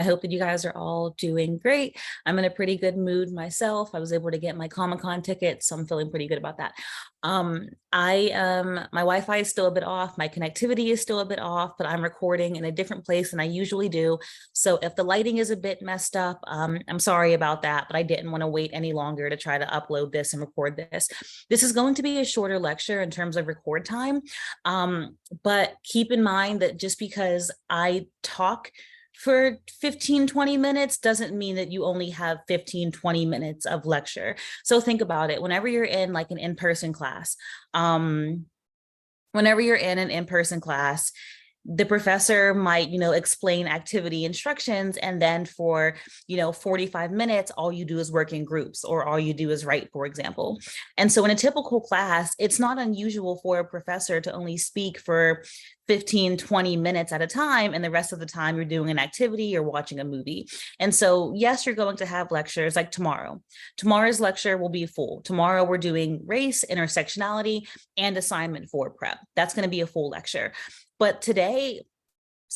I hope that you guys are all doing great. I'm in a pretty good mood myself. I was able to get my Comic-Con ticket, so I'm feeling pretty good about that. My Wi-Fi is still a bit off, my connectivity is still a bit off, but I'm recording in a different place than I usually do. So if the lighting is a bit messed up, I'm sorry about that, but I didn't want to wait any longer to try to upload this and record this. This is going to be a shorter lecture in terms of record time, but keep in mind that just because I talk for 15-20 minutes doesn't mean that you only have 15-20 minutes of lecture. So think about it. Whenever you're in like an in-person class, the professor might, explain activity instructions, and then for, 45 minutes, all you do is work in groups, or all you do is write, for example. And so in a typical class, it's not unusual for a professor to only speak for 15-20 minutes at a time, and the rest of the time you're doing an activity or watching a movie. And so yes, you're going to have lectures like tomorrow. Tomorrow's lecture will be full. Tomorrow we're doing race, intersectionality, and assignment 4 prep. That's going to be a full lecture. But today,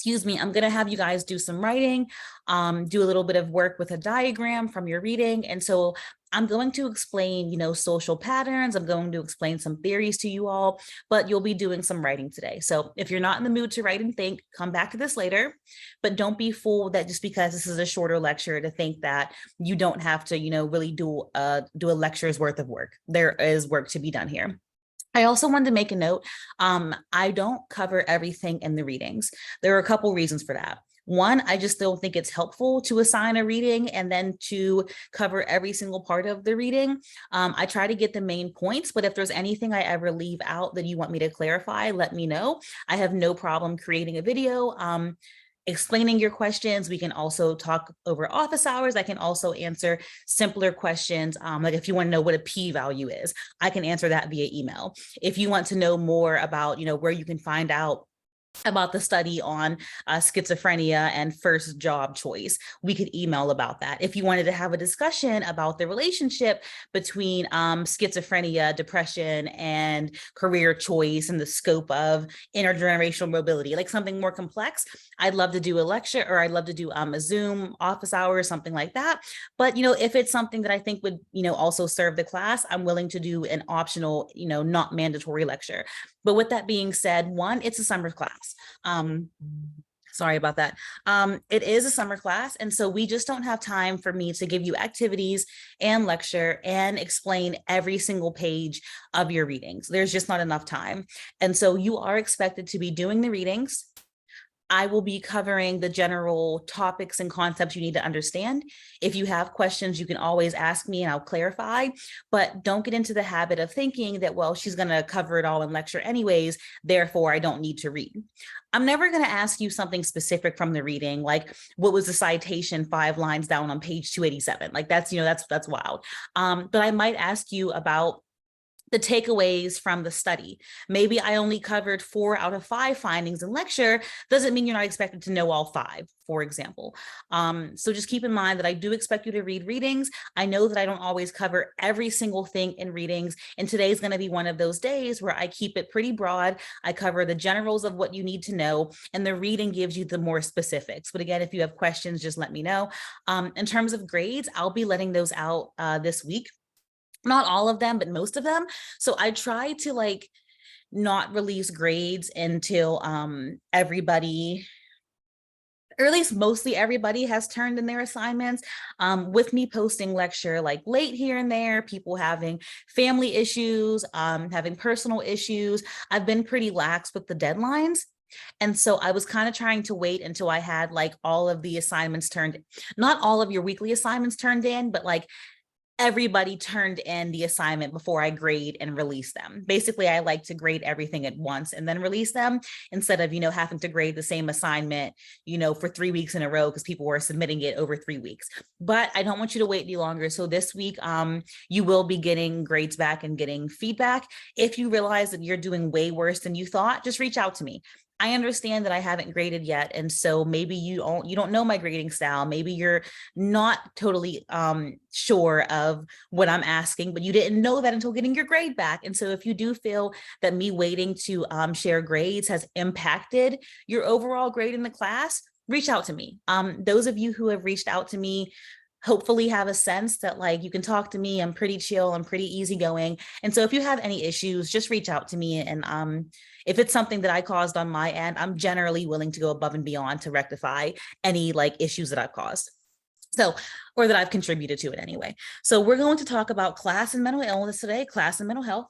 I'm going to have you guys do some writing, do a little bit of work with a diagram from your reading. And so I'm going to explain, social patterns. I'm going to explain some theories to you all, but you'll be doing some writing today. So if you're not in the mood to write and think, come back to this later, but don't be fooled that just because this is a shorter lecture to think that you don't have to, really do a lecture's worth of work. There is work to be done here. I also wanted to make a note. I don't cover everything in the readings. There are a couple reasons for that. One, I just don't think it's helpful to assign a reading and then to cover every single part of the reading. I try to get the main points, but if there's anything I ever leave out that you want me to clarify, let me know. I have no problem creating a video, explaining your questions. We can also talk over office hours. I can also answer simpler questions. Like if you want to know what a p-value is, I can answer that via email. If you want to know more about, where you can find out about the study on schizophrenia and first job choice, we could email about that. If you wanted to have a discussion about the relationship between schizophrenia, depression, and career choice and the scope of intergenerational mobility, like something more complex, I'd love to do a lecture, or I'd love to do a Zoom office hour or something like that. But, if it's something that I think would, also serve the class, I'm willing to do an optional, not mandatory lecture. But with that being said, one, it's a summer class. Sorry about that. It is a summer class. And so we just don't have time for me to give you activities and lecture and explain every single page of your readings. There's just not enough time. And so you are expected to be doing the readings. I will be covering the general topics and concepts you need to understand. If you have questions, you can always ask me and I'll clarify, but don't get into the habit of thinking that, well, she's going to cover it all in lecture anyways, therefore I don't need to read. I'm never going to ask you something specific from the reading, like what was the citation 5 lines down on page 287? Like that's wild. But I might ask you about the takeaways from the study. Maybe I only covered 4 out of 5 findings in lecture. Doesn't mean you're not expected to know all 5, for example. So just keep in mind that I do expect you to read readings. I know that I don't always cover every single thing in readings, and today's going to be one of those days where I keep it pretty broad. I cover the generals of what you need to know, and the reading gives you the more specifics. But again, if you have questions, just let me know. In terms of grades, I'll be letting those out this week. Not all of them, but most of them. So I try to not release grades until everybody, or at least mostly everybody, has turned in their assignments. With me posting lecture late here and there, people having family issues, having personal issues, I've been pretty lax with the deadlines. And so I was kind of trying to wait until I had all of the assignments turned, not all of your weekly assignments turned in, but everybody turned in the assignment before I grade and release them. Basically, I like to grade everything at once and then release them instead of, having to grade the same assignment, for 3 weeks in a row because people were submitting it over 3 weeks. But I don't want you to wait any longer. So this week, you will be getting grades back and getting feedback. If you realize that you're doing way worse than you thought, just reach out to me. I understand that I haven't graded yet. And so maybe you don't know my grading style. Maybe you're not totally sure of what I'm asking, but you didn't know that until getting your grade back. And so if you do feel that me waiting to share grades has impacted your overall grade in the class, reach out to me. Those of you who have reached out to me hopefully have a sense that like you can talk to me. I'm pretty chill, I'm pretty easygoing. And so if you have any issues, just reach out to me. And if it's something that I caused on my end, I'm generally willing to go above and beyond to rectify any like issues that I've caused. So, or that I've contributed to it anyway. So we're going to talk about class and mental illness today, class and mental health,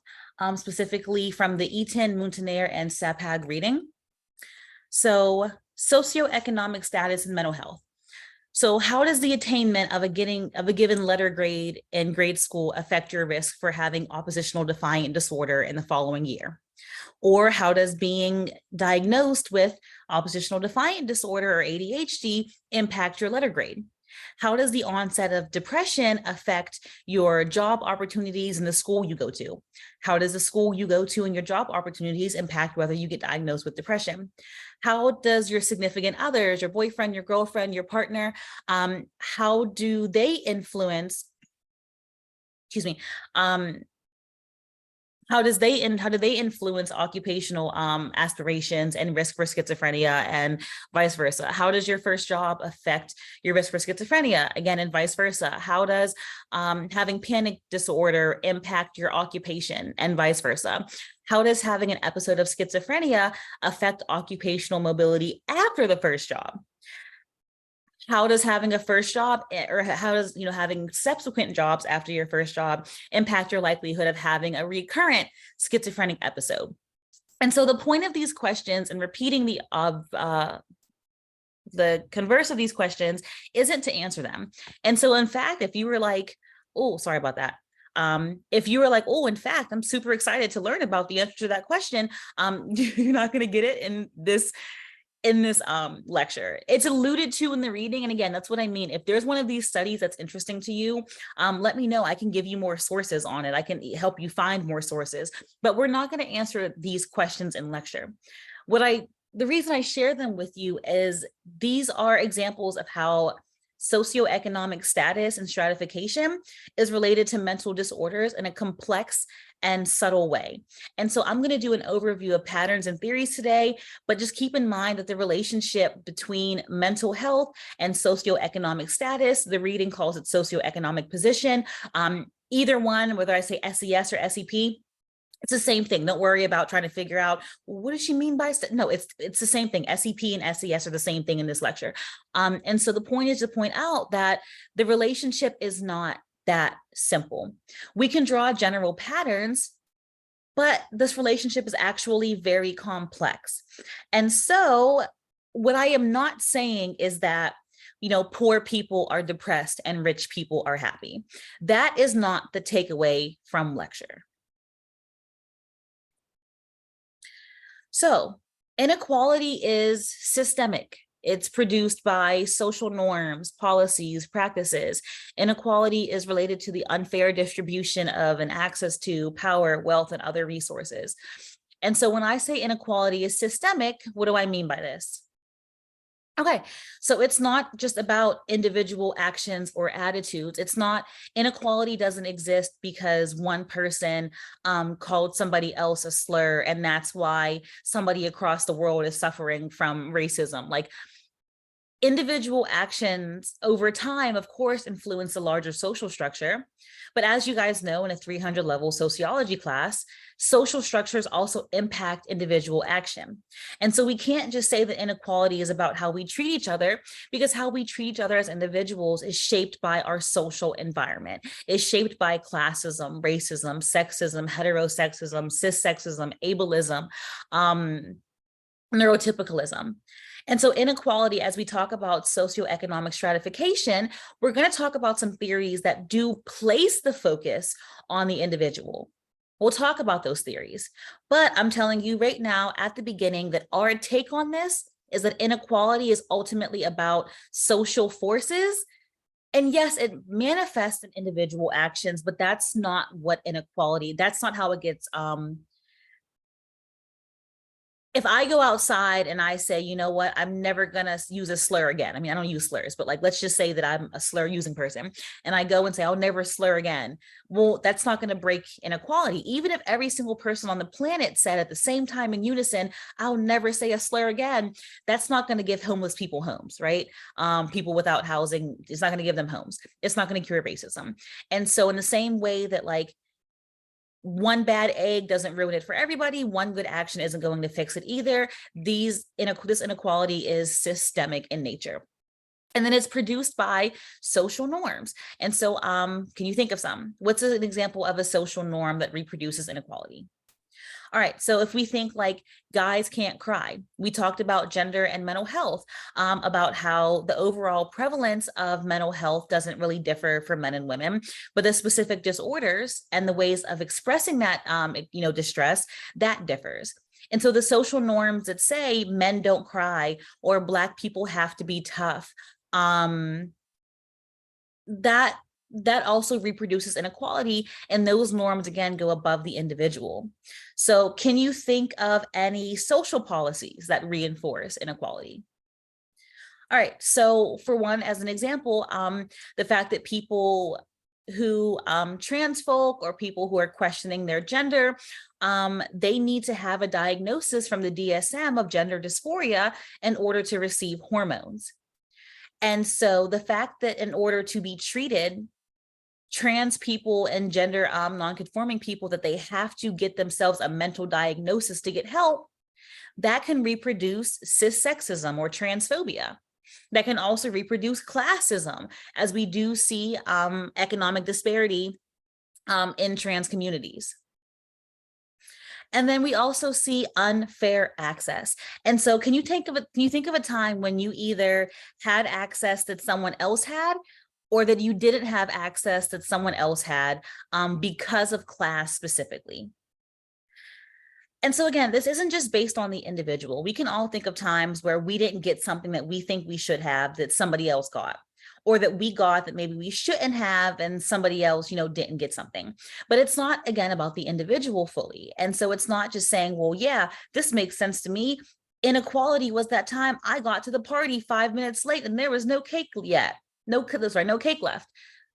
specifically from the Eaton, Muntaner, and Sapag reading. So socioeconomic status and mental health. So how does the attainment of a given letter grade in grade school affect your risk for having oppositional defiant disorder in the following year? Or how does being diagnosed with oppositional defiant disorder or ADHD impact your letter grade? How does the onset of depression affect your job opportunities in the school you go to? How does the school you go to and your job opportunities impact whether you get diagnosed with depression? How does your significant others, your boyfriend, your girlfriend, your partner, how do they influence, how do they influence occupational aspirations and risk for schizophrenia and vice versa? How does your first job affect your risk for schizophrenia, again, and vice versa? How does having panic disorder impact your occupation and vice versa? How does having an episode of schizophrenia affect occupational mobility after the first job? How does having a first job, or how does having subsequent jobs after your first job impact your likelihood of having a recurrent schizophrenic episode? And so the point of these questions and repeating the converse of these questions isn't to answer them. And so in fact, if you were like, oh, sorry about that. If you were like, oh, in fact, I'm super excited to learn about the answer to that question, you're not going to get it in this lecture. It's alluded to in the reading. And again, that's what I mean. If there's one of these studies that's interesting to you, let me know. I can give you more sources on it. I can help you find more sources, but we're not going to answer these questions in lecture. The reason I share them with you is these are examples of how socioeconomic status and stratification is related to mental disorders in a complex and subtle way. And so I'm going to do an overview of patterns and theories today, but just keep in mind that the relationship between mental health and socioeconomic status, the reading calls it socioeconomic position, either one, whether I say SES or SEP, it's the same thing. Don't worry about trying to figure out, well, what does she mean by, no, it's the same thing. SEP and SES are the same thing in this lecture. And so the point is to point out that the relationship is not that simple. We can draw general patterns, but this relationship is actually very complex. And so what I am not saying is that poor people are depressed and rich people are happy. That is not the takeaway from lecture. So inequality is systemic. It's produced by social norms, policies, practices. Inequality is related to the unfair distribution of and access to power, wealth, and other resources. And so when I say inequality is systemic, what do I mean by this? Okay, so it's not just about individual actions or attitudes. It's not, inequality doesn't exist because one person called somebody else a slur, and that's why somebody across the world is suffering from racism. Like, individual actions over time, of course, influence the larger social structure. But as you guys know, in a 300-level sociology class, social structures also impact individual action. And so we can't just say that inequality is about how we treat each other, because how we treat each other as individuals is shaped by our social environment, is shaped by classism, racism, sexism, heterosexism, cissexism, ableism, neurotypicalism. And so inequality, as we talk about socioeconomic stratification, we're going to talk about some theories that do place the focus on the individual. We'll talk about those theories, but I'm telling you right now at the beginning that our take on this is that inequality is ultimately about social forces. And yes, it manifests in individual actions, but that's not what inequality, that's not how it gets if I go outside and I say, you know what, I'm never going to use a slur again. I mean, I don't use slurs, but like, let's just say that I'm a slur using person and I go and say, I'll never slur again. Well, that's not going to break inequality. Even if every single person on the planet said at the same time in unison, I'll never say a slur again, that's not going to give homeless people homes, right? People without housing, it's not going to give them homes. It's not going to cure racism. And so in the same way that like, one bad egg doesn't ruin it for everybody. One good action isn't going to fix it either. This inequality is systemic in nature. And then it's produced by social norms. And so can you think of some? What's an example of a social norm that reproduces inequality? All right, so if we think like guys can't cry, we talked about gender and mental health, about how the overall prevalence of mental health doesn't really differ for men and women, but the specific disorders and the ways of expressing that, distress, that differs. And so the social norms that say men don't cry or Black people have to be tough, that also reproduces inequality, and those norms again go above the individual. So can you think of any social policies that reinforce inequality? All right, so for one, as an example, the fact that people who trans folk or people who are questioning their gender, they need to have a diagnosis from the DSM of gender dysphoria in order to receive hormones. And so the fact that in order to be treated, trans people and gender non-conforming people, that they have to get themselves a mental diagnosis to get help, that can reproduce cissexism or transphobia. That can also reproduce classism, as we do see economic disparity in trans communities. And then we also see unfair access. And so can you think of a time when you either had access that someone else had, or that you didn't have access that someone else had because of class specifically? And so again, this isn't just based on the individual. We can all think of times where we didn't get something that we think we should have that somebody else got, or that we got that maybe we shouldn't have and somebody else, didn't get something. But it's not, again, about the individual fully. And so it's not just saying, well, yeah, this makes sense to me. Inequality was that time I got to the party 5 minutes late and there was no cake yet. No cake left.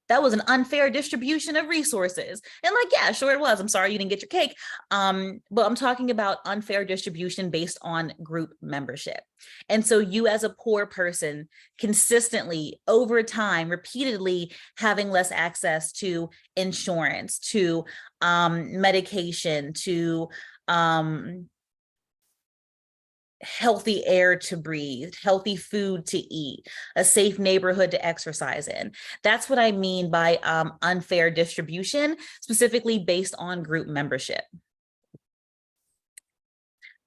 That was an unfair distribution of resources. And like, yeah, sure it was. I'm sorry you didn't get your cake. But I'm talking about unfair distribution based on group membership. And so you as a poor person consistently over time, repeatedly having less access to insurance, to medication, to healthy air to breathe, healthy food to eat, a safe neighborhood to exercise in. That's what I mean by unfair distribution, specifically based on group membership.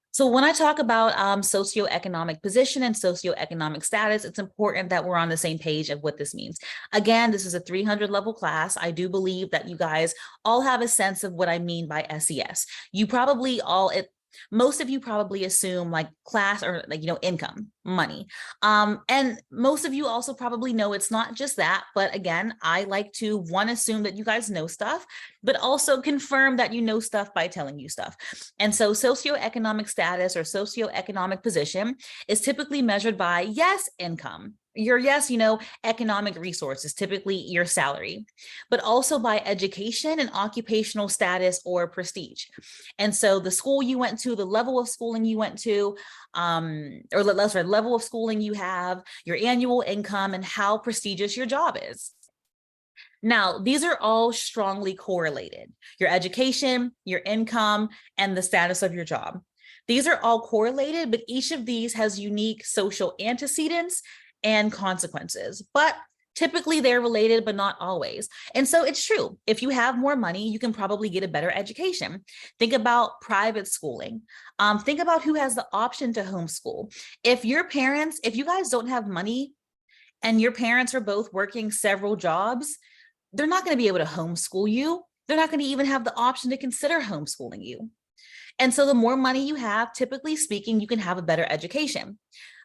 So when I talk about socioeconomic position and socioeconomic status, it's important that we're on the same page of what this means. Again, this is a 300 level class. I do believe that you guys all have a sense of what I mean by SES. You probably most of you probably assume like class or like, income, money. And most of you also probably know it's not just that, but again, I like to assume that you guys know stuff, but also confirm that you know stuff by telling you stuff. And so socioeconomic status or socioeconomic position is typically measured by, yes, income. Your economic resources, typically your salary, but also by education and occupational status or prestige. And so the school you went to, the level of schooling you went to, level of schooling you have, your annual income, and how prestigious your job is. Now, these are all strongly correlated. Your education, your income, and the status of your job. These are all correlated, but each of these has unique social antecedents and consequences, but typically they're related, but not always. And so it's true. If you have more money, you can probably get a better education. Think about private schooling. Think about who has the option to homeschool. If you guys don't have money and your parents are both working several jobs, they're not going to be able to homeschool you. They're not going to even have the option to consider homeschooling you. And so the more money you have, typically speaking, you can have a better education.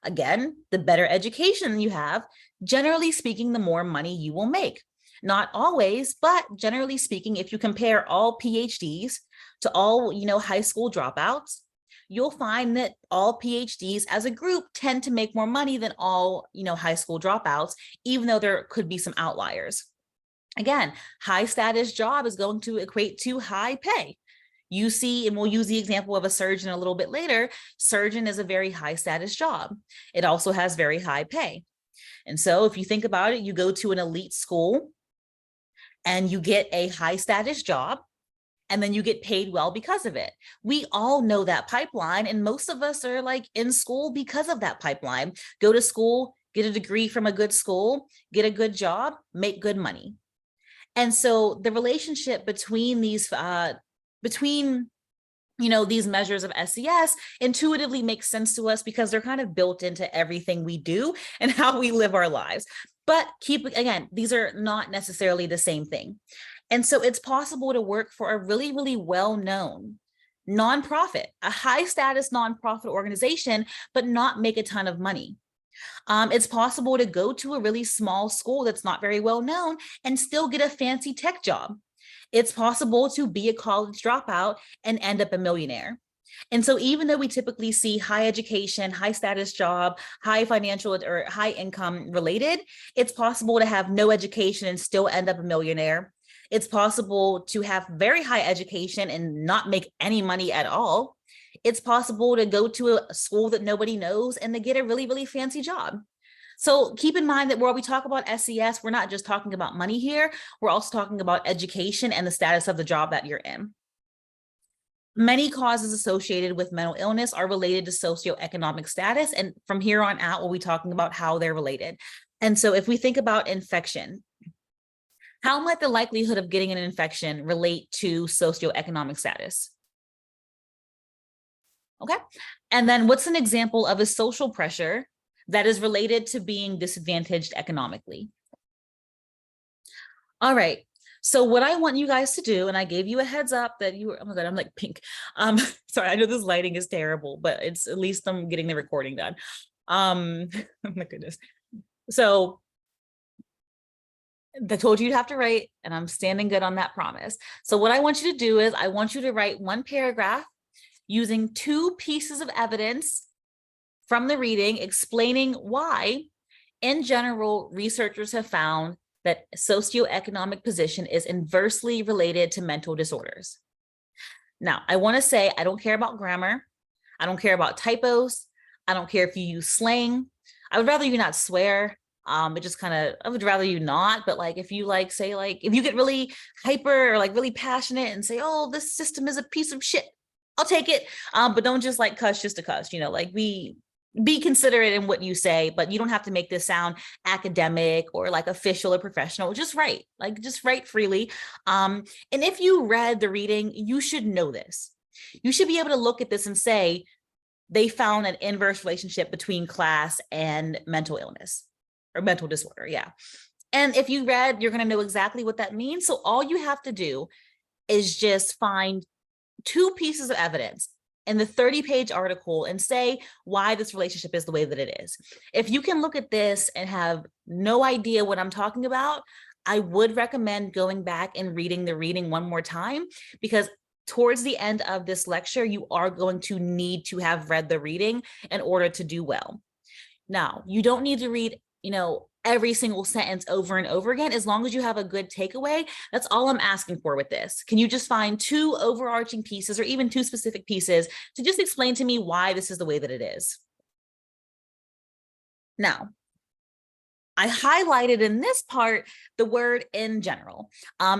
Again, the better education you have, generally speaking, the more money you will make. Not always, but generally speaking, if you compare all PhDs to all, high school dropouts, you'll find that all PhDs as a group tend to make more money than all, high school dropouts, even though there could be some outliers. Again, high status job is going to equate to high pay. You see, and we'll use the example of a surgeon a little bit later. Surgeon is a very high status job. It also has very high pay. And so if you think about it, you go to an elite school and you get a high status job, and then you get paid well because of it. We all know that pipeline, and most of us are like in school because of that pipeline. Go to school, get a degree from a good school, get a good job, make good money. And so the relationship between these these measures of SES intuitively makes sense to us because they're kind of built into everything we do and how we live our lives. But again, these are not necessarily the same thing. And so it's possible to work for a really, really well-known nonprofit, a high status nonprofit organization, but not make a ton of money. It's possible to go to a really small school that's not very well known and still get a fancy tech job. It's possible to be a college dropout and end up a millionaire. And so even though we typically see high education, high status job, high financial or high income related, it's possible to have no education and still end up a millionaire. It's possible to have very high education and not make any money at all. It's possible to go to a school that nobody knows and to get a really, really fancy job. So keep in mind that while we talk about SES, we're not just talking about money here. We're also talking about education and the status of the job that you're in. Many causes associated with mental illness are related to socioeconomic status. And from here on out, we'll be talking about how they're related. And so if we think about infection, how might the likelihood of getting an infection relate to socioeconomic status? Okay. And then what's an example of a social pressure that is related to being disadvantaged economically? All right. So what I want you guys to do, and I gave you a heads up that you were, oh my God, I'm like pink. Sorry, I know this lighting is terrible, but it's at least I'm getting the recording done. Oh my goodness. So I told you you'd have to write, and I'm standing good on that promise. So what I want you to do is I want you to write one paragraph using 2 pieces of evidence from the reading explaining why, in general, researchers have found that socioeconomic position is inversely related to mental disorders. Now, I want to say I don't care about grammar. I don't care about typos. I don't care if you use slang. I would rather you not swear. It just kind of, I would rather you not, but like, if you like, say like, if you get really hyper or like really passionate and say, oh, this system is a piece of shit, I'll take it. But don't just like cuss just to cuss, like be considerate in what you say, but you don't have to make this sound academic or like official or professional. Just write freely. And if you read the reading, you should know this. You should be able to look at this and say, they found an inverse relationship between class and mental illness or mental disorder. Yeah. And if you read, you're going to know exactly what that means. So all you have to do is just find 2 pieces of evidence in the 30-page article and say why this relationship is the way that it is. If you can look at this and have no idea what I'm talking about, I would recommend going back and reading the reading one more time, because towards the end of this lecture, you are going to need to have read the reading in order to do well. Now, you don't need to read, every single sentence over and over again. As long as you have a good takeaway, that's all I'm asking for with this. Can you just find 2 overarching pieces or even 2 specific pieces to just explain to me why this is the way that it is? Now, I highlighted in this part the word in general.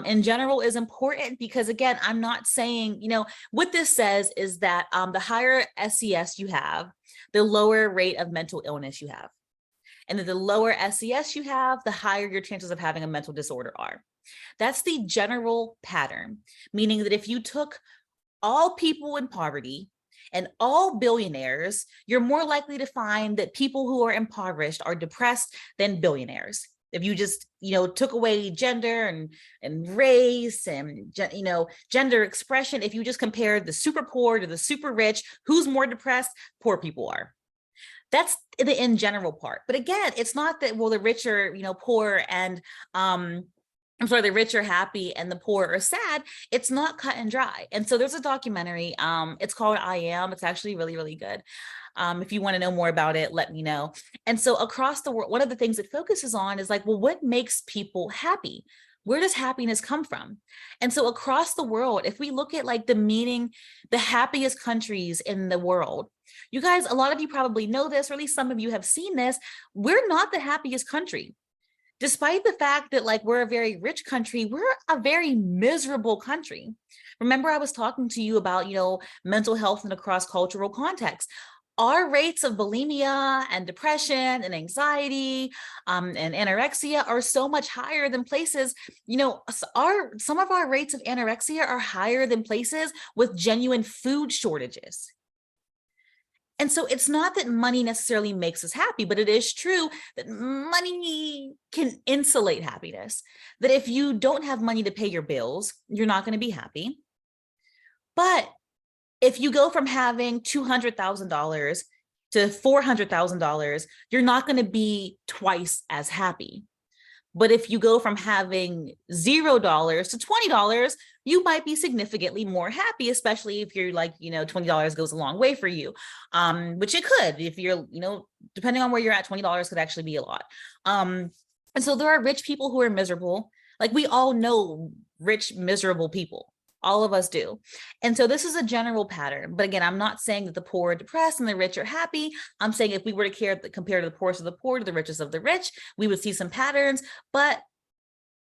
In general is important because, again, I'm not saying, what this says is that the higher SES you have, the lower rate of mental illness you have. And that the lower SES you have, the higher your chances of having a mental disorder are. That's the general pattern, meaning that if you took all people in poverty and all billionaires, you're more likely to find that people who are impoverished are depressed than billionaires. If you just, took away gender and race and, gender expression, if you just compared the super poor to the super rich, who's more depressed? Poor people are. That's the in general part. But again, it's not that, well, the rich are, poor and the rich are happy and the poor are sad, it's not cut and dry. And so there's a documentary, it's called I Am. It's actually really, really good. If you want to know more about it, let me know. And so across the world, one of the things it focuses on is like, well, what makes people happy? Where does happiness come from? And so across the world, if we look at like the happiest countries in the world, you guys, a lot of you probably know this, or at least some of you have seen this, we're not the happiest country. Despite the fact that like we're a very rich country, we're a very miserable country. Remember, I was talking to you about, mental health in a cross-cultural context. Our rates of bulimia and depression and anxiety and anorexia are so much higher than places, some of our rates of anorexia are higher than places with genuine food shortages. And so it's not that money necessarily makes us happy, but it is true that money can insulate happiness. That if you don't have money to pay your bills, you're not going to be happy. But if you go from having $200,000 to $400,000, you're not going to be twice as happy. But if you go from having $0 to $20, you might be significantly more happy, especially if you're like, $20 goes a long way for you, which it could. If you're, depending on where you're at, $20 could actually be a lot. And so there are rich people who are miserable. Like we all know rich, miserable people. All of us do. And so this is a general pattern. But again, I'm not saying that the poor are depressed and the rich are happy. I'm saying if we were to compare the poorest of the poor to the richest of the rich, we would see some patterns. But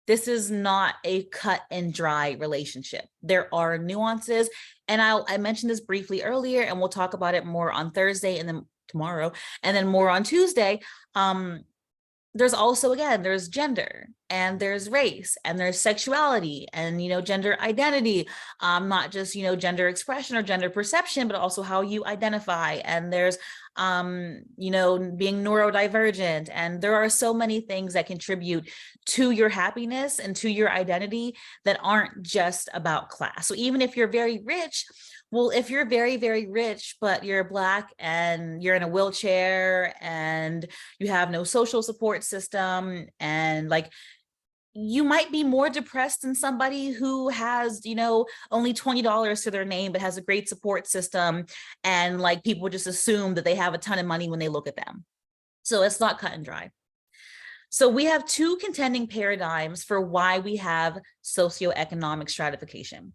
this is not a cut and dry relationship. There are nuances. And I mentioned this briefly earlier, and we'll talk about it more on Thursday and then tomorrow, and then more on Tuesday. There's also, again, there's gender and there's race and there's sexuality and, gender identity, not just, gender expression or gender perception, but also how you identify. And there's, being neurodivergent. And there are so many things that contribute to your happiness and to your identity that aren't just about class. So even if you're very rich, well, if you're very, very rich, but you're Black and you're in a wheelchair and you have no social support system, and like you might be more depressed than somebody who has, only $20 to their name, but has a great support system. And like people just assume that they have a ton of money when they look at them. So it's not cut and dry. So we have two contending paradigms for why we have socioeconomic stratification.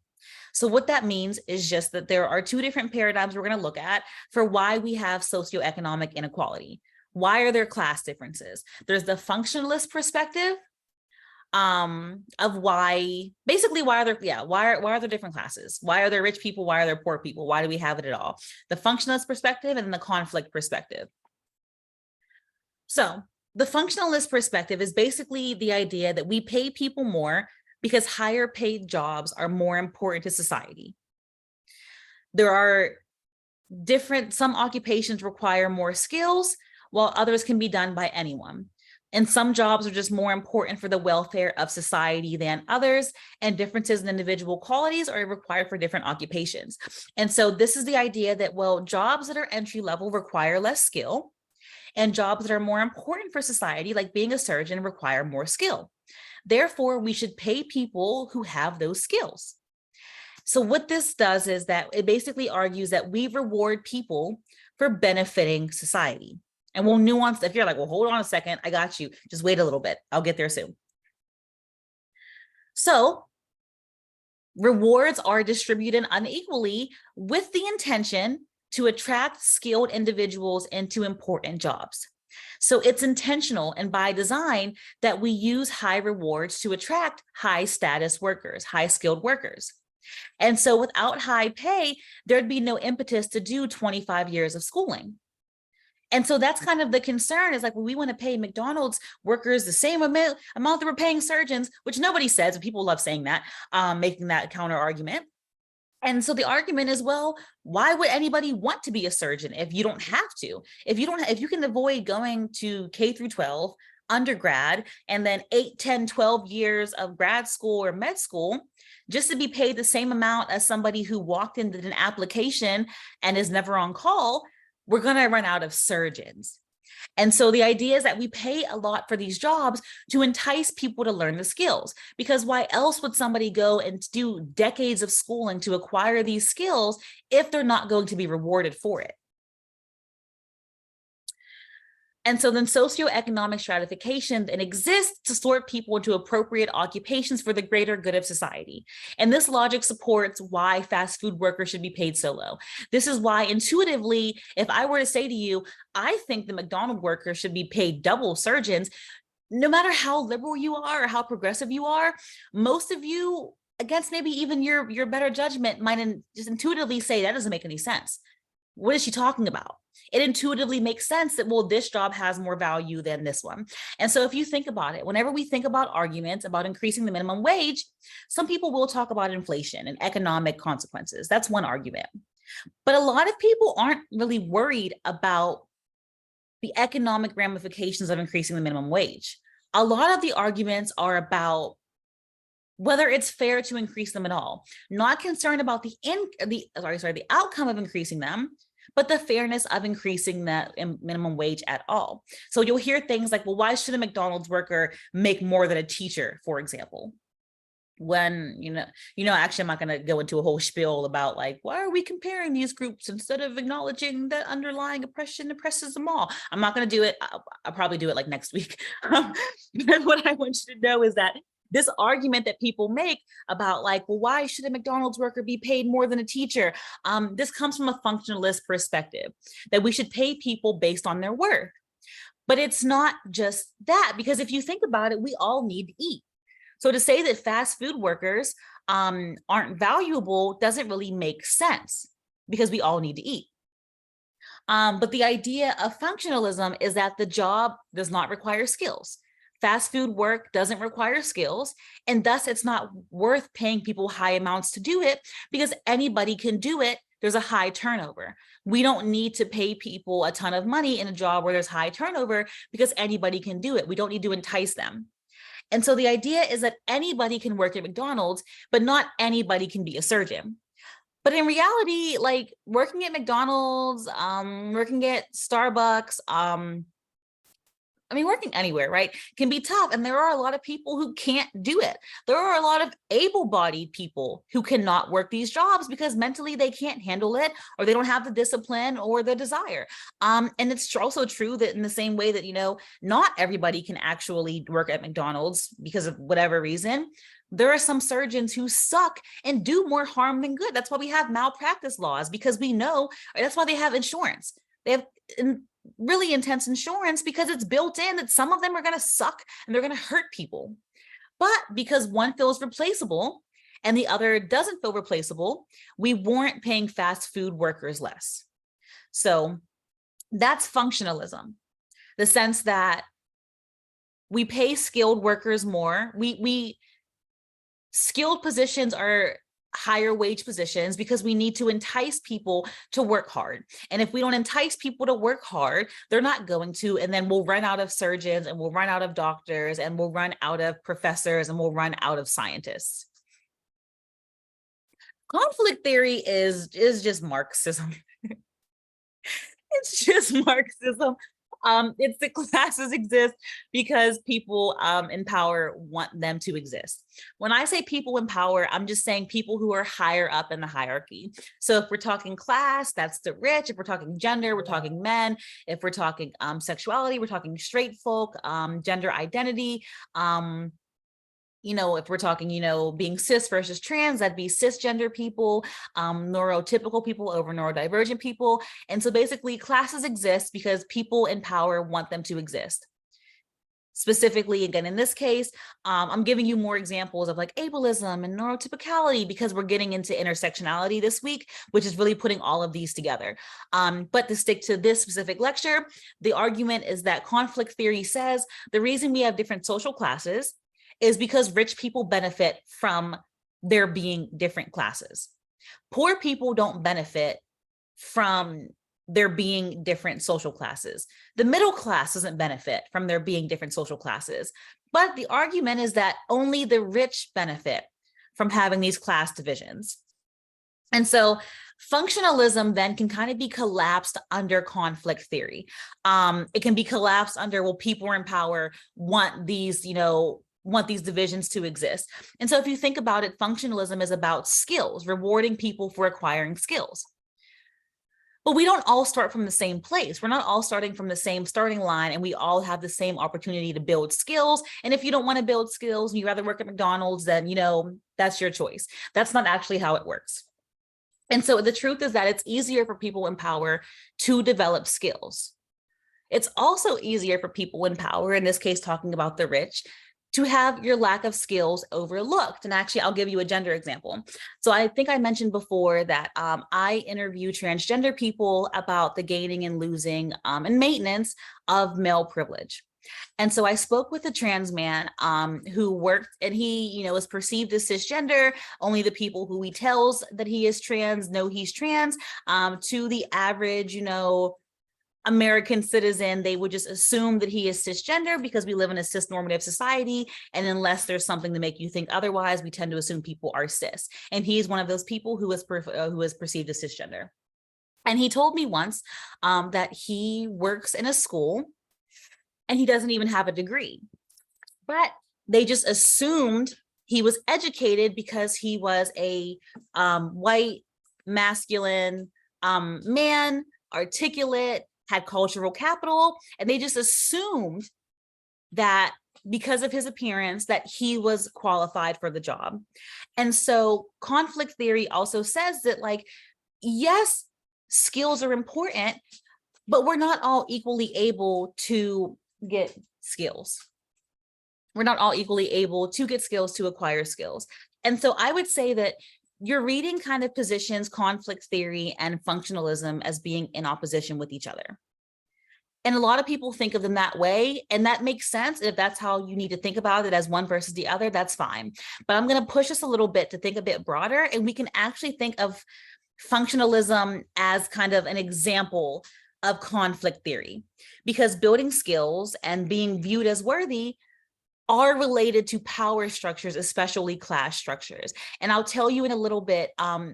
So what that means is just that there are two different paradigms we're going to look at for why we have socioeconomic inequality. Why are there class differences? There's the functionalist perspective of why are there different classes? Why are there rich people? Why are there poor people? Why do we have it at all? The functionalist perspective and then the conflict perspective. So the functionalist perspective is basically the idea that we pay people more because higher paid jobs are more important to society. There are some occupations require more skills, while others can be done by anyone. And some jobs are just more important for the welfare of society than others, and differences in individual qualities are required for different occupations. And so this is the idea that, well, jobs that are entry level require less skill, and jobs that are more important for society, like being a surgeon, require more skill. Therefore, we should pay people who have those skills. So what this does is that it basically argues that we reward people for benefiting society. And we'll nuance, if you're like, well, hold on a second, I got you. Just wait a little bit. I'll get there soon. So rewards are distributed unequally with the intention to attract skilled individuals into important jobs. So it's intentional and by design that we use high rewards to attract high status workers, high skilled workers. And so without high pay, there'd be no impetus to do 25 years of schooling. And so that's kind of the concern, is like, well, we want to pay McDonald's workers the same amount that we're paying surgeons, which nobody says, but people love saying that, making that counter argument. And so the argument is, well, why would anybody want to be a surgeon if you don't have to? If you can avoid going to K through 12, undergrad, and then 8, 10, 12 years of grad school or med school, just to be paid the same amount as somebody who walked into an application and is never on call, we're going to run out of surgeons. And so the idea is that we pay a lot for these jobs to entice people to learn the skills, because why else would somebody go and do decades of schooling to acquire these skills if they're not going to be rewarded for it? And so then socioeconomic stratification then exists to sort people into appropriate occupations for the greater good of society. And this logic supports why fast food workers should be paid so low. This is why intuitively, if I were to say to you, I think the McDonald's workers should be paid double surgeons, no matter how liberal you are or how progressive you are, most of you, against maybe even your better judgment, might just intuitively say that doesn't make any sense. What is she talking about? It intuitively makes sense that, well, this job has more value than this one. And so if you think about it, whenever we think about arguments about increasing the minimum wage, some people will talk about inflation and economic consequences. That's one argument. But a lot of people aren't really worried about the economic ramifications of increasing the minimum wage. A lot of the arguments are about whether it's fair to increase them at all, not concerned about the outcome of increasing them, but the fairness of increasing that minimum wage at all. So you'll hear things like, well, why should a McDonald's worker make more than a teacher, for example? When, actually, I'm not going to go into a whole spiel about like, why are we comparing these groups instead of acknowledging that underlying oppression oppresses them all? I'm not going to do it. I'll probably do it like next week. But what I want you to know is that this argument that people make about like, well, why should a McDonald's worker be paid more than a teacher? This comes from a functionalist perspective, that we should pay people based on their work. But it's not just that, because if you think about it, we all need to eat. So to say that fast food workers aren't valuable doesn't really make sense, because we all need to eat. But the idea of functionalism is that the job does not require skills. Fast food work doesn't require skills, and thus it's not worth paying people high amounts to do it, because anybody can do it. There's a high turnover. We don't need to pay people a ton of money in a job where there's high turnover, because anybody can do it. We don't need to entice them. And so the idea is that anybody can work at McDonald's, but not anybody can be a surgeon. But in reality, like working at McDonald's, working at Starbucks, working anywhere, right, can be tough. And there are a lot of people who can't do it. There are a lot of able-bodied people who cannot work these jobs because mentally they can't handle it, or they don't have the discipline or the desire. And it's also true that in the same way that, not everybody can actually work at McDonald's because of whatever reason, there are some surgeons who suck and do more harm than good. That's why we have malpractice laws, because we know, that's why they have insurance. They have really intense insurance, because it's built in that some of them are going to suck and they're going to hurt people. But because one feels replaceable and the other doesn't feel replaceable, we warrant paying fast food workers less. So that's functionalism, the sense that we pay skilled workers more. Skilled positions are higher wage positions because we need to entice people to work hard. And if we don't entice people to work hard, they're not going to, and then we'll run out of surgeons, and we'll run out of doctors, and we'll run out of professors, and we'll run out of scientists. Conflict theory is just Marxism. It's just Marxism. It's the classes exist because people in power want them to exist. When I say people in power, I'm just saying people who are higher up in the hierarchy. So if we're talking class, that's the rich. If we're talking gender, we're talking men. If we're talking sexuality, we're talking straight folk, gender identity. If we're talking, being cis versus trans, that'd be cisgender people, neurotypical people over neurodivergent people. And so basically classes exist because people in power want them to exist. Specifically, again, in this case, I'm giving you more examples of like ableism and neurotypicality because we're getting into intersectionality this week, which is really putting all of these together. But to stick to this specific lecture, the argument is that conflict theory says the reason we have different social classes is because rich people benefit from there being different classes. Poor people don't benefit from there being different social classes. The middle class doesn't benefit from there being different social classes. But the argument is that only the rich benefit from having these class divisions. And so functionalism then can kind of be collapsed under conflict theory. It can be collapsed under, well, people in power want these, want these divisions to exist. And so if you think about it, functionalism is about skills, rewarding people for acquiring skills. But we don't all start from the same place. We're not all starting from the same starting line, and we all have the same opportunity to build skills. And if you don't want to build skills and you rather work at McDonald's, then, that's your choice. That's not actually how it works. And so the truth is that it's easier for people in power to develop skills. It's also easier for people in power, in this case, talking about the rich, to have your lack of skills overlooked. And actually, I'll give you a gender example. So I think I mentioned before that I interview transgender people about the gaining and losing and maintenance of male privilege. And so I spoke with a trans man who worked, and he, is perceived as cisgender. Only the people who he tells that he is trans know he's trans. To the average, American citizen, they would just assume that he is cisgender because we live in a cis-normative society. And unless there's something to make you think otherwise, we tend to assume people are cis. And he's one of those people who is perceived as cisgender. And he told me once that he works in a school and he doesn't even have a degree, but they just assumed he was educated because he was a white, masculine man, articulate, had cultural capital, and they just assumed that because of his appearance that he was qualified for the job. And so conflict theory also says that, yes, skills are important, but we're not all equally able to get skills. We're not all equally able to get skills, to acquire skills. And so I would say that your reading kind of positions conflict theory and functionalism as being in opposition with each other. And a lot of people think of them that way, and that makes sense. If that's how you need to think about it, as one versus the other, that's fine. But I'm going to push us a little bit to think a bit broader, and we can actually think of functionalism as kind of an example of conflict theory, because building skills and being viewed as worthy are related to power structures, especially class structures. And I'll tell you in a little bit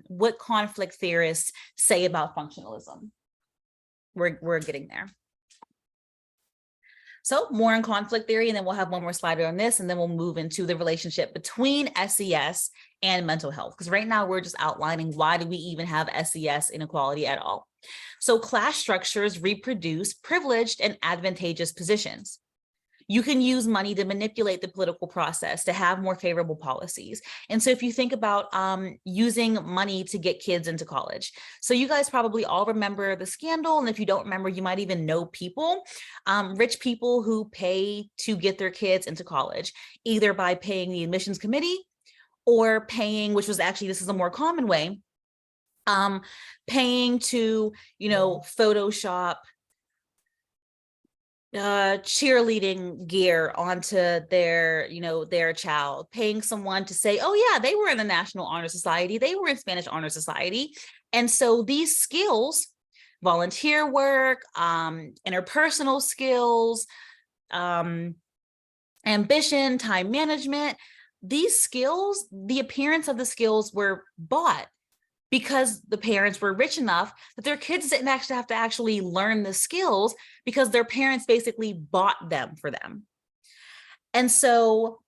what conflict theorists say about functionalism. We're getting there. So more on conflict theory, and then we'll have one more slide on this, and then we'll move into the relationship between SES and mental health. Because right now we're just outlining, why do we even have SES inequality at all? So class structures reproduce privileged and advantageous positions. You can use money to manipulate the political process to have more favorable policies. And so if you think about using money to get kids into college, so you guys probably all remember the scandal. And if you don't remember, you might even know people, rich people who pay to get their kids into college, either by paying the admissions committee or paying, which was actually, this is a more common way, paying to, Photoshop cheerleading gear onto their child, paying someone to say, oh yeah, they were in the National Honor Society, they were in Spanish Honor Society. And so these skills, volunteer work, interpersonal skills, ambition, time management, these skills, the appearance of the skills were bought because the parents were rich enough that their kids didn't actually have to actually learn the skills, because their parents basically bought them for them. And so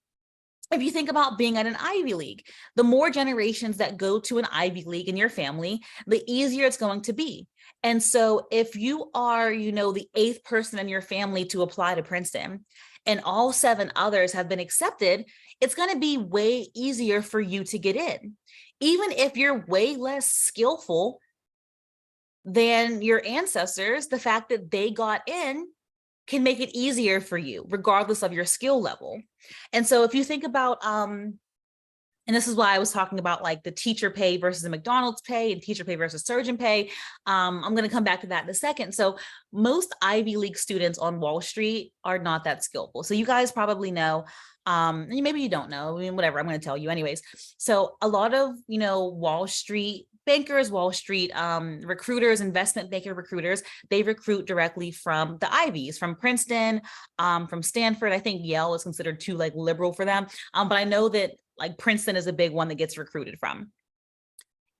if you think about being at an Ivy League, the more generations that go to an Ivy League in your family, the easier it's going to be. And so if you are, the 8th person in your family to apply to Princeton, and all 7 others have been accepted, it's going to be way easier for you to get in. Even if you're way less skillful than your ancestors, the fact that they got in can make it easier for you, regardless of your skill level. And so if you think about, and this is why I was talking about the teacher pay versus the McDonald's pay and teacher pay versus surgeon pay. I'm going to come back to that in a second. So most Ivy League students on Wall Street are not that skillful. So you guys probably know, maybe you don't know, whatever, I'm going to tell you anyways. So a lot of, Wall Street bankers, Wall Street recruiters, investment banker recruiters, they recruit directly from the Ivies, from Princeton, from Stanford. I think Yale is considered too liberal for them. But I know that Princeton is a big one that gets recruited from.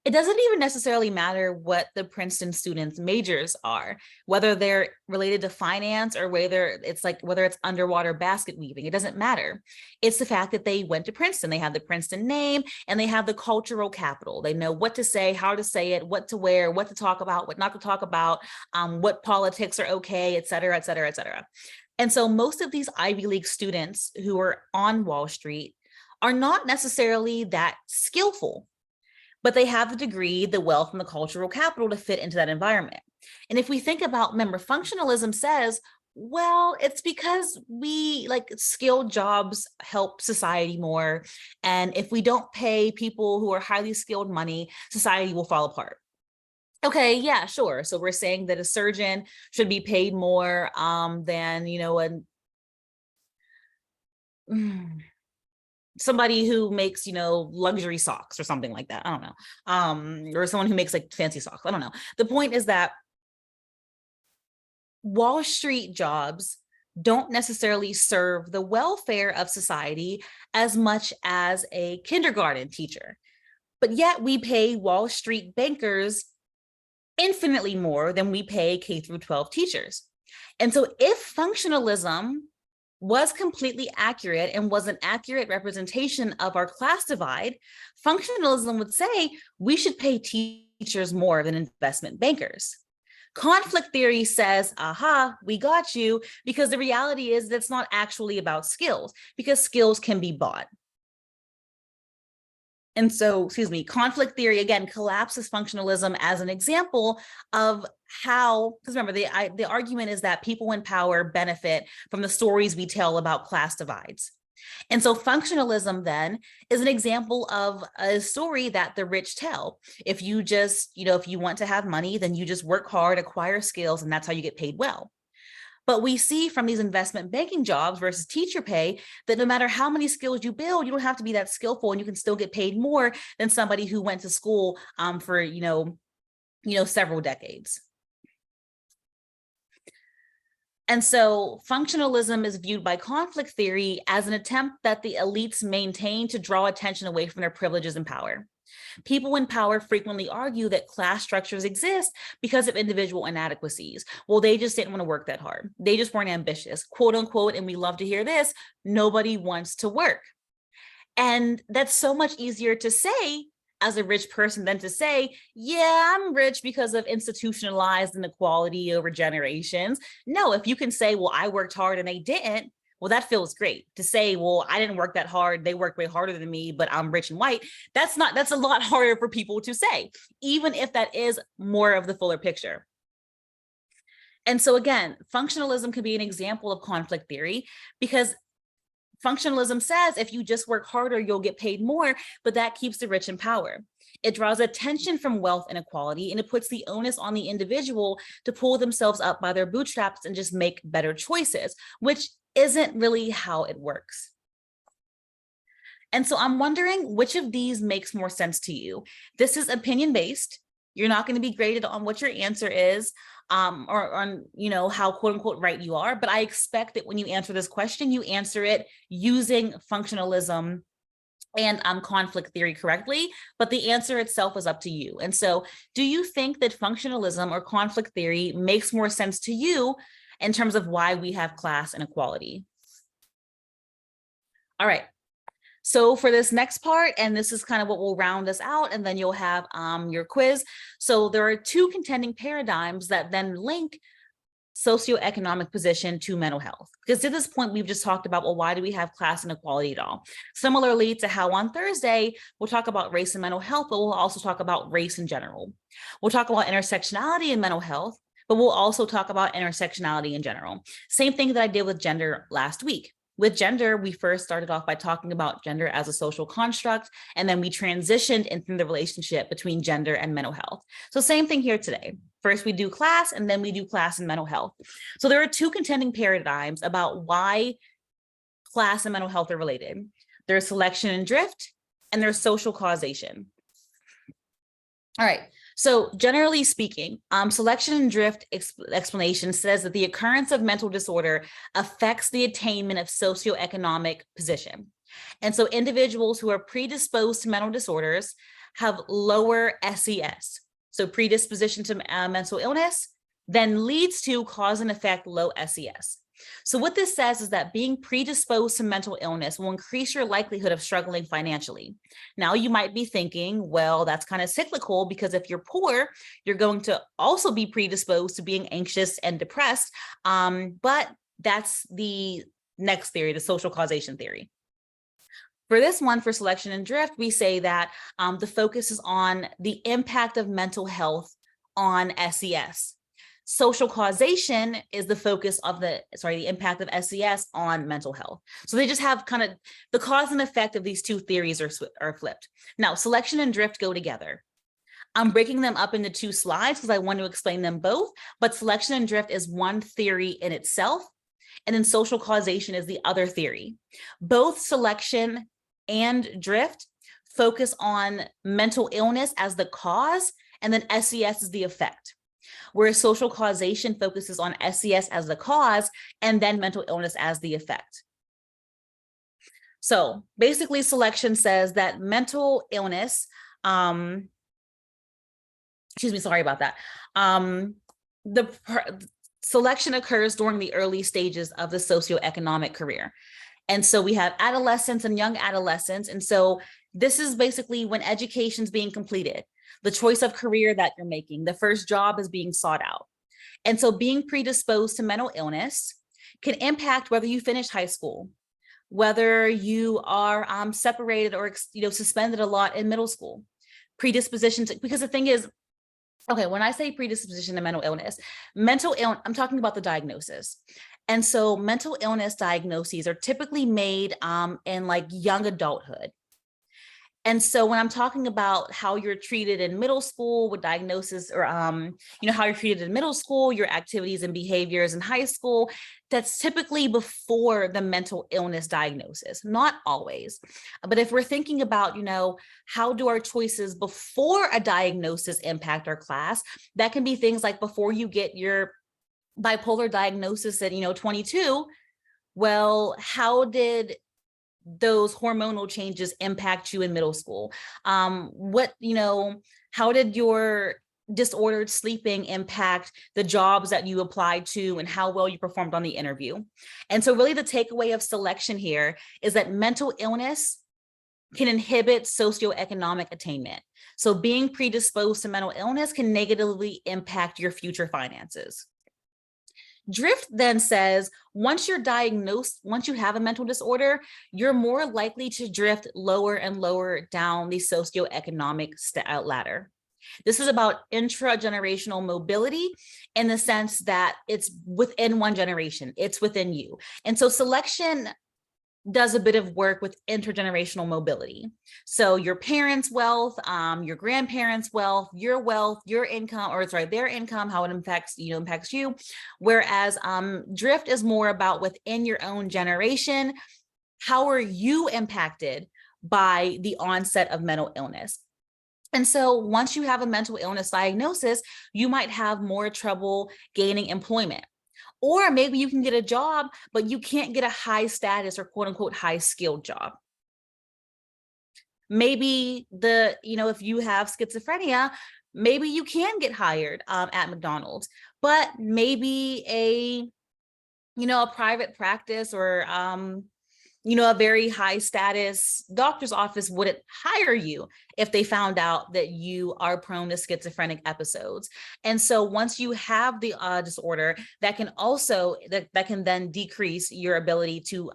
It doesn't even necessarily matter what the Princeton students' majors are, whether they're related to finance or whether it's underwater basket weaving. It doesn't matter. It's the fact that they went to Princeton. They have the Princeton name and they have the cultural capital. They know what to say, how to say it, what to wear, what to talk about, what not to talk about, what politics are okay, et cetera, et cetera, et cetera. And so most of these Ivy League students who are on Wall Street are not necessarily that skillful, but they have the degree, the wealth, and the cultural capital to fit into that environment. And if we think about, remember, functionalism says, well, it's because we like skilled jobs help society more. And if we don't pay people who are highly skilled money, society will fall apart. Okay, yeah, sure. So we're saying that a surgeon should be paid more than, somebody who makes, luxury socks or something like that. I don't know. Or someone who makes like fancy socks. I don't know. The point is that Wall Street jobs don't necessarily serve the welfare of society as much as a kindergarten teacher. But yet we pay Wall Street bankers infinitely more than we pay K through 12 teachers. And so if functionalism was completely accurate and was an accurate representation of our class divide, functionalism would say we should pay teachers more than investment bankers. Conflict theory says, aha, we got you, because the reality is that's not actually about skills, because skills can be bought. And so, conflict theory, again, collapses functionalism as an example of how, because remember, the argument is that people in power benefit from the stories we tell about class divides. And so functionalism then is an example of a story that the rich tell. If you just, if you want to have money, then you just work hard, acquire skills, and that's how you get paid well. But we see from these investment banking jobs versus teacher pay that no matter how many skills you build, you don't have to be that skillful and you can still get paid more than somebody who went to school for, several decades. And so functionalism is viewed by conflict theory as an attempt that the elites maintain to draw attention away from their privileges and power. People in power frequently argue that class structures exist because of individual inadequacies. Well, they just didn't want to work that hard. They just weren't ambitious, quote unquote. And we love to hear this. Nobody wants to work. And that's so much easier to say as a rich person than to say, yeah, I'm rich because of institutionalized inequality over generations. No, if you can say, well, I worked hard and they didn't, well, that feels great. To say, well, I didn't work that hard, they worked way harder than me, but I'm rich and white. That's a lot harder for people to say, even if that is more of the fuller picture. And so again, functionalism can be an example of conflict theory because functionalism says if you just work harder, you'll get paid more, but that keeps the rich in power. It draws attention from wealth inequality and it puts the onus on the individual to pull themselves up by their bootstraps and just make better choices, which isn't really how it works. And so I'm wondering which of these makes more sense to you. This is opinion-based. You're not going to be graded on what your answer is or on, how quote unquote right you are. But I expect that when you answer this question, you answer it using functionalism and conflict theory correctly, but the answer itself is up to you. And so do you think that functionalism or conflict theory makes more sense to you in terms of why we have class inequality? All right. So for this next part, and this is kind of what will round us out, and then you'll have your quiz. So there are two contending paradigms that then link socioeconomic position to mental health. Because to this point, we've just talked about, well, why do we have class inequality at all? Similarly to how on Thursday, we'll talk about race and mental health, but we'll also talk about race in general. We'll talk about intersectionality in mental health, but we'll also talk about intersectionality in general. Same thing that I did with gender last week. With gender, we first started off by talking about gender as a social construct, and then we transitioned into the relationship between gender and mental health. So same thing here today. First, we do class, and then we do class and mental health. So there are two contending paradigms about why class and mental health are related. There's selection and drift, and there's social causation. All right. So generally speaking, selection and drift explanation says that the occurrence of mental disorder affects the attainment of socioeconomic position. And so individuals who are predisposed to mental disorders have lower SES, so predisposition to mental illness, then leads to cause and effect low SES. So what this says is that being predisposed to mental illness will increase your likelihood of struggling financially. Now you might be thinking, well, that's kind of cyclical, because if you're poor, you're going to also be predisposed to being anxious and depressed. But that's the next theory, the social causation theory. For this one, for selection and drift, we say that the focus is on the impact of mental health on SES. Social causation is the focus of the impact of SES on mental health. So they just have kind of the cause and effect of these two theories are flipped. Now, selection and drift go together. I'm breaking them up into two slides because I want to explain them both, but selection and drift is one theory in itself, and then social causation is the other theory. Both selection and drift focus on mental illness as the cause, and then SES is the effect. Whereas social causation focuses on SES as the cause and then mental illness as the effect. So basically, selection says that mental illness, sorry about that. Selection occurs during the early stages of the socioeconomic career. And so we have adolescents and young adolescents. And so this is basically when education's being completed, the choice of career that you're making, the first job is being sought out. And so being predisposed to mental illness can impact whether you finish high school, whether you are separated or suspended a lot in middle school. Predisposition to, because the thing is, okay, when I say predisposition to mental illness, I'm talking about the diagnosis. And so mental illness diagnoses are typically made in like young adulthood. And so when I'm talking about how you're treated in middle school with diagnosis, or how you're treated in middle school, your activities and behaviors in high school, that's typically before the mental illness diagnosis, not always. But if we're thinking about, how do our choices before a diagnosis impact our class, that can be things like before you get your bipolar diagnosis at 22. Well, how did those hormonal changes impact you in middle school? How did your disordered sleeping impact the jobs that you applied to and how well you performed on the interview? And so really the takeaway of selection here is that mental illness can inhibit socioeconomic attainment. So being predisposed to mental illness can negatively impact your future finances. Drift then says, once you're diagnosed, once you have a mental disorder, you're more likely to drift lower and lower down the socioeconomic ladder. This is about intragenerational mobility in the sense that it's within one generation, it's within you. And so selection does a bit of work with intergenerational mobility. So your parents' wealth, your grandparents' wealth, your income, their income, how it impacts you. Whereas drift is more about within your own generation. How are you impacted by the onset of mental illness? And so once you have a mental illness diagnosis, you might have more trouble gaining employment. Or maybe you can get a job, but you can't get a high status or quote unquote high skilled job. Maybe if you have schizophrenia, maybe you can get hired at McDonald's, but maybe a private practice or a very high status doctor's office wouldn't hire you if they found out that you are prone to schizophrenic episodes. And so once you have the disorder, that can then decrease your ability to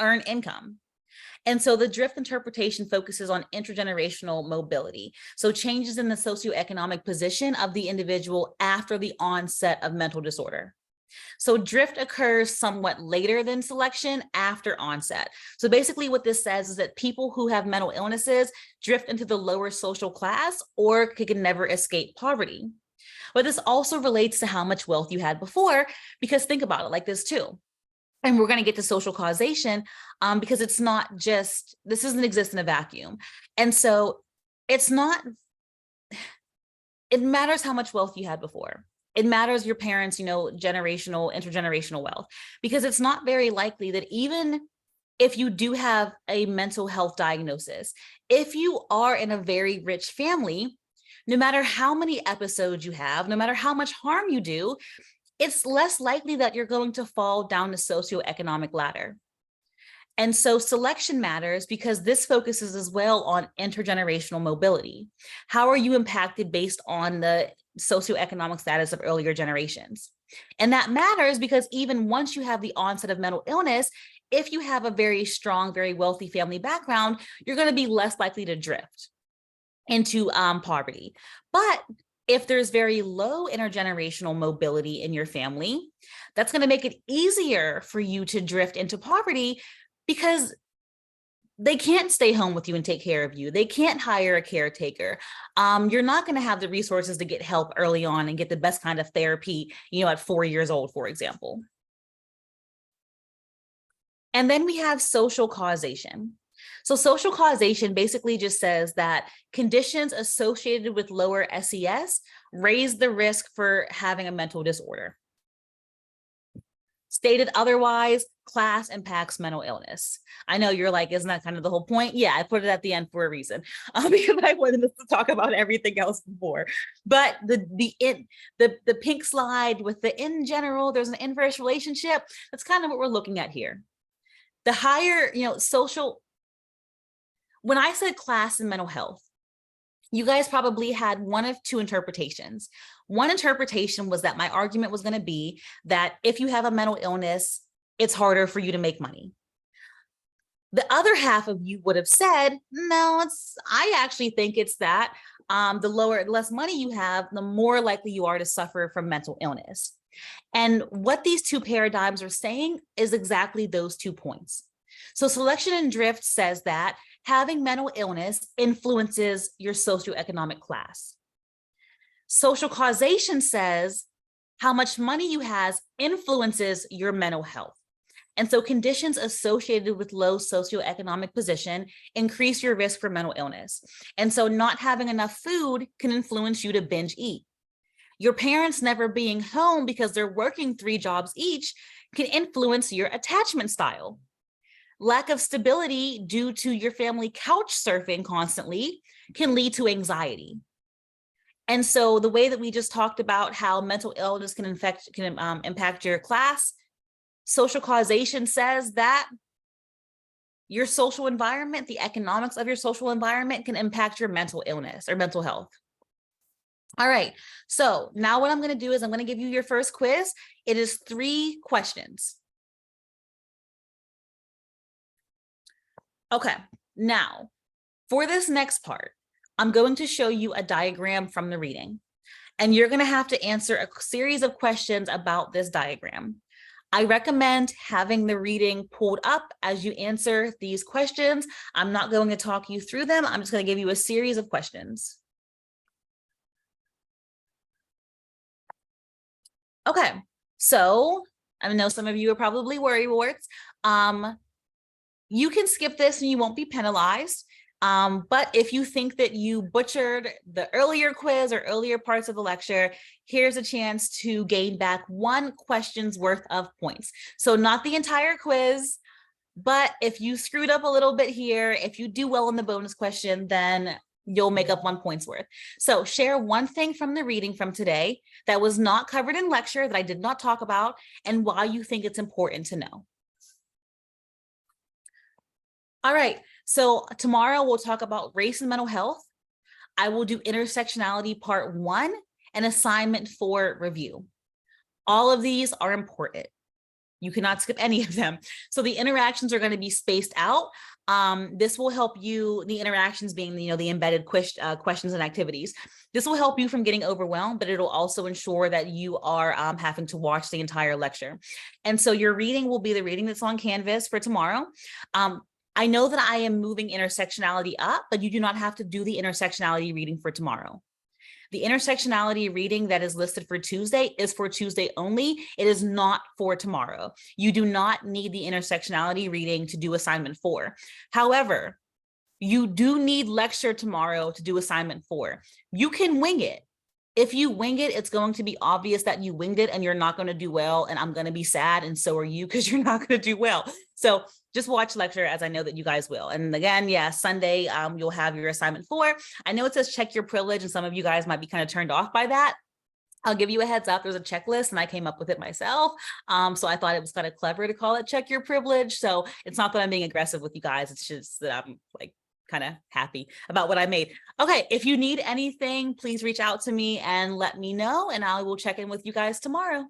earn income. And so the drift interpretation focuses on intergenerational mobility. So changes in the socioeconomic position of the individual after the onset of mental disorder. So drift occurs somewhat later than selection, after onset. So basically what this says is that people who have mental illnesses drift into the lower social class or can never escape poverty. But this also relates to how much wealth you had before, because think about it like this too. And we're going to get to social causation because this doesn't exist in a vacuum. And so it matters how much wealth you had before. It matters your parents, intergenerational wealth, because it's not very likely that even if you do have a mental health diagnosis. If you are in a very rich family, no matter how many episodes you have, no matter how much harm you do, it's less likely that you're going to fall down the socioeconomic ladder. And so selection matters because this focuses as well on intergenerational mobility. How are you impacted based on the socioeconomic status of earlier generations? And that matters because even once you have the onset of mental illness, if you have a very strong, very wealthy family background, you're going to be less likely to drift into poverty. But if there's very low intergenerational mobility in your family, that's going to make it easier for you to drift into poverty because they can't stay home with you and take care of you. They can't hire a caretaker. You're not going to have the resources to get help early on and get the best kind of therapy, at 4 years old, for example. And then we have social causation. So social causation basically just says that conditions associated with lower SES raise the risk for having a mental disorder. Stated otherwise, class impacts mental illness. I know you're like, isn't that kind of the whole point? Yeah, I put it at the end for a reason, because I wanted us to talk about everything else before. But the pink slide with the in general, there's an inverse relationship. That's kind of what we're looking at here. The higher, social. When I said class and mental health, you guys probably had one of two interpretations. One interpretation was that my argument was going to be that if you have a mental illness, it's harder for you to make money. The other half of you would have said, no, I actually think it's that the less money you have, the more likely you are to suffer from mental illness. And what these two paradigms are saying is exactly those 2 points. So selection and drift says that having mental illness influences your socioeconomic class. Social causation says how much money you have influences your mental health. And so conditions associated with low socioeconomic position increase your risk for mental illness. And so not having enough food can influence you to binge eat. Your parents never being home because they're working 3 jobs each can influence your attachment style. Lack of stability due to your family couch surfing constantly can lead to anxiety. And so the way that we just talked about how mental illness can impact your class, social causation says that your social environment, the economics of your social environment can impact your mental illness or mental health. All right, so now what I'm going to do is I'm going to give you your first quiz. It is 3 questions. Okay, now for this next part, I'm going to show you a diagram from the reading, and you're going to have to answer a series of questions about this diagram. I recommend having the reading pulled up as you answer these questions. I'm not going to talk you through them. I'm just going to give you a series of questions. Okay, so I know some of you are probably worrywarts. You can skip this and you won't be penalized. But if you think that you butchered the earlier quiz or earlier parts of the lecture, here's a chance to gain back 1 question's worth of points. So not the entire quiz, but if you screwed up a little bit here, if you do well on the bonus question, then you'll make up 1 point's worth. So share 1 thing from the reading from today that was not covered in lecture that I did not talk about and why you think it's important to know. All right, so tomorrow we'll talk about race and mental health. I will do intersectionality part 1 and assignment 4 review. All of these are important. You cannot skip any of them. So the interactions are going to be spaced out. This will help you, the interactions being, the embedded questions and activities. This will help you from getting overwhelmed, but it'll also ensure that you are having to watch the entire lecture. And so your reading will be the reading that's on Canvas for tomorrow. I know that I am moving intersectionality up, but you do not have to do the intersectionality reading for tomorrow. The intersectionality reading that is listed for Tuesday is for Tuesday only. It is not for tomorrow. You do not need the intersectionality reading to do assignment 4. However, you do need lecture tomorrow to do assignment 4. You can wing it. If you wing it, it's going to be obvious that you winged it and you're not going to do well. And I'm going to be sad. And so are you, because you're not going to do well. So just watch lecture, as I know that you guys will. And again, yeah, Sunday, you'll have your assignment 4. I know it says check your privilege, and some of you guys might be kind of turned off by that. I'll give you a heads up. There's a checklist and I came up with it myself. So I thought it was kind of clever to call it check your privilege. So it's not that I'm being aggressive with you guys. It's just that I'm like kind of happy about what I made. Okay, if you need anything, please reach out to me and let me know, and I will check in with you guys tomorrow.